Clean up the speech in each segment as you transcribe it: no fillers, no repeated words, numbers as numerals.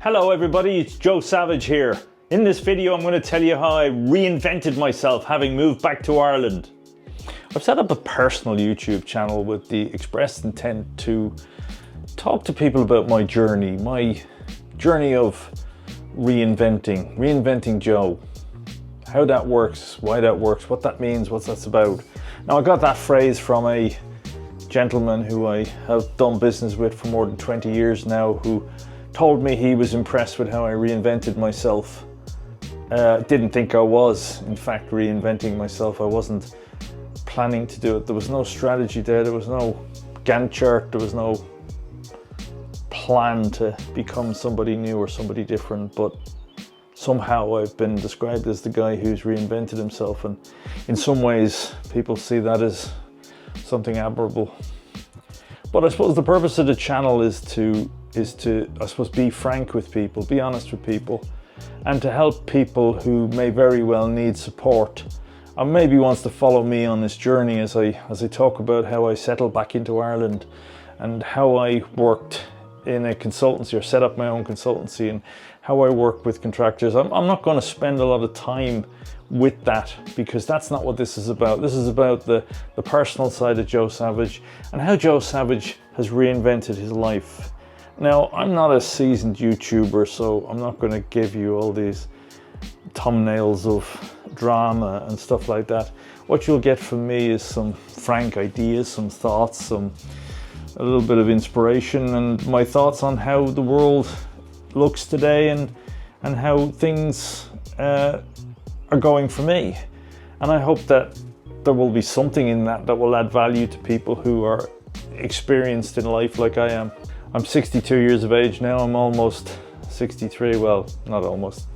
Hello everybody, it's Joe Savage here. In this video I'm going to tell you how I reinvented myself having moved back to Ireland. I've set up a personal YouTube channel with the expressed intent to talk to people about my journey of reinventing Joe. How that works, why that works, what that means, what that's about. Now I got that phrase from a gentleman who I have done business with for more than 20 years now, who told me he was impressed with how I reinvented myself. Didn't think I was, in fact, reinventing myself. I wasn't planning to do it. There was no strategy there. There was no Gantt chart. There was no plan to become somebody new or somebody different. But somehow I've been described as the guy who's reinvented himself. And in some ways, people see that as something admirable. But I suppose the purpose of the channel is to I suppose be frank with people, be honest with people, and to help people who may very well need support and maybe wants to follow me on this journey as I talk about how I settled back into Ireland and how I worked in a consultancy or set up my own consultancy and how I work with contractors. I'm not going to spend a lot of time with that because that's not what this is about. This is about the personal side of Joe Savage and how Joe Savage has reinvented his life. Now, I'm not a seasoned YouTuber, so I'm not going to give you all these thumbnails of drama and stuff like that. What you'll get from me is some frank ideas, some thoughts, a little bit of inspiration, and my thoughts on how the world looks today and how things are going for me. And I hope that there will be something in that will add value to people who are experienced in life like I am. I'm 62 years of age now. I'm almost 63. Well, not almost,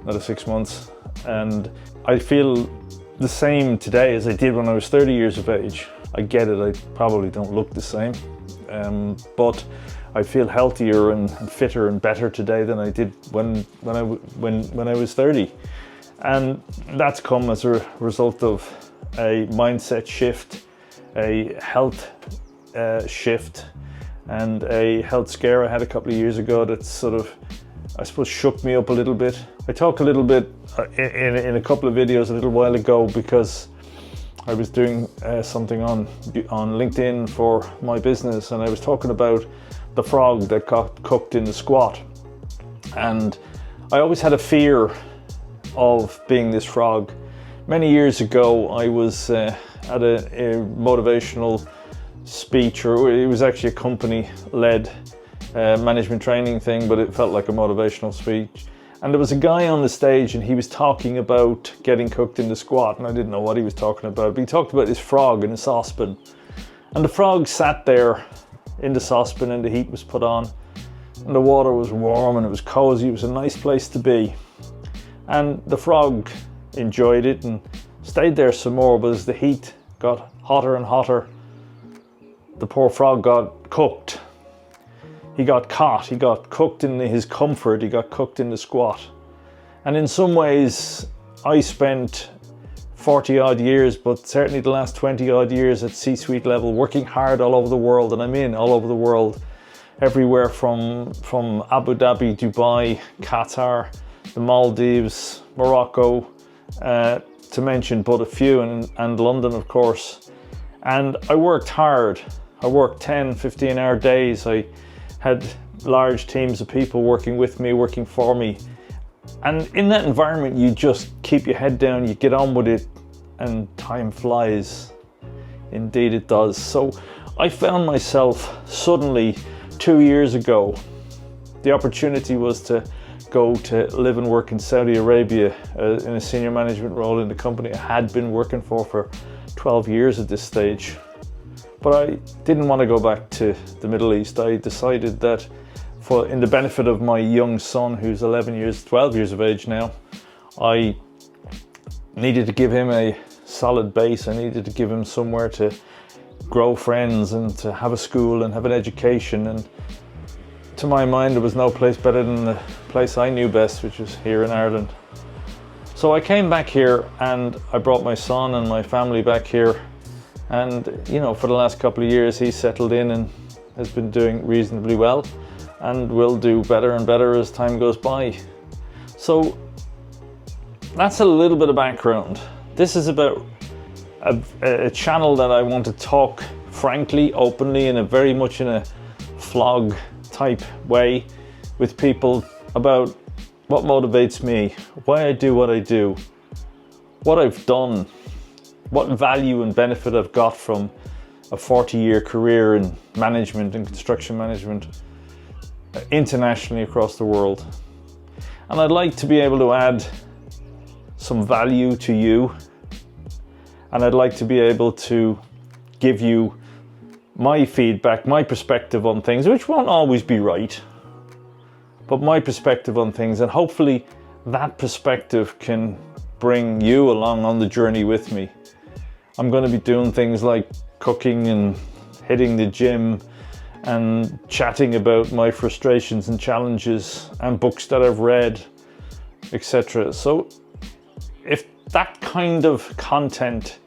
another 6 months. And I feel the same today as I did when I was 30 years of age. I get it, I probably don't look the same. But I feel healthier and fitter and better today than I did when I was 30. And that's come as a result of a mindset shift, a health shift, and a health scare I had a couple of years ago that sort of, I suppose, shook me up a little bit. I talked a little bit in a couple of videos a little while ago because I was doing something on LinkedIn for my business, and I was talking about the frog that got cooked in the squat. And I always had a fear of being this frog. Many years ago, I was at a motivational speech, or it was actually a company-led management training thing, but it felt like a motivational speech. And there was a guy on the stage and he was talking about getting cooked in the squat, and I didn't know what he was talking about, but he talked about this frog in a saucepan. And the frog sat there in the saucepan and the heat was put on and the water was warm and it was cozy. It was a nice place to be. And the frog enjoyed it and stayed there some more, but as the heat got hotter and hotter, the poor frog got cooked. He got caught, he got cooked in his comfort, he got cooked in the squat. And in some ways, I spent 40 odd years, but certainly the last 20 odd years at C-suite level, working hard all over the world, and I mean all over the world, everywhere from Abu Dhabi, Dubai, Qatar, the Maldives, Morocco, to mention but a few, and London, of course. And I worked hard. I worked 10, 15-hour days. I had large teams of people working with me, working for me. And in that environment, you just keep your head down, you get on with it, and time flies. Indeed it does. So I found myself suddenly 2 years ago, the opportunity was to go to live and work in Saudi Arabia in a senior management role in the company I had been working for 12 years at this stage. But I didn't want to go back to the Middle East. I decided that in the benefit of my young son, who's 12 years of age now, I needed to give him a solid base. I needed to give him somewhere to grow friends and to have a school and have an education. And to my mind, there was no place better than the place I knew best, which was here in Ireland. So I came back here and I brought my son and my family back here. And, you know, for the last couple of years, he's settled in and has been doing reasonably well. and will do better and better as time goes by. So that's a little bit of background. This is about a channel that I want to talk frankly, openly, in a very much in a vlog type way with people about what motivates me, why I do what I do, what I've done, what value and benefit I've got from a 40-year career in management and construction management internationally across the world. And I'd like to be able to add some value to you, and I'd like to be able to give you my feedback, my perspective on things, which won't always be right, but my perspective on things, and hopefully that perspective can bring you along on the journey with me. I'm going to be doing things like cooking and hitting the gym and chatting about my frustrations and challenges and books that I've read, etc. So if that kind of content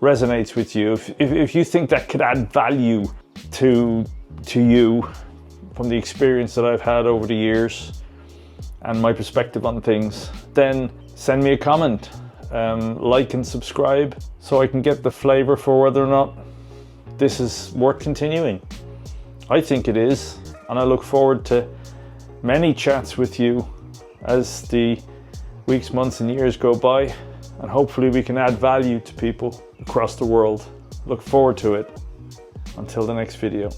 resonates with you, if you think that could add value to you from the experience that I've had over the years and my perspective on things, then send me a comment, like and subscribe, so I can get the flavor for whether or not this is worth continuing. I think it is, and I look forward to many chats with you as the weeks, months and years go by, and hopefully we can add value to people across the world. Look forward to it. Until the next video.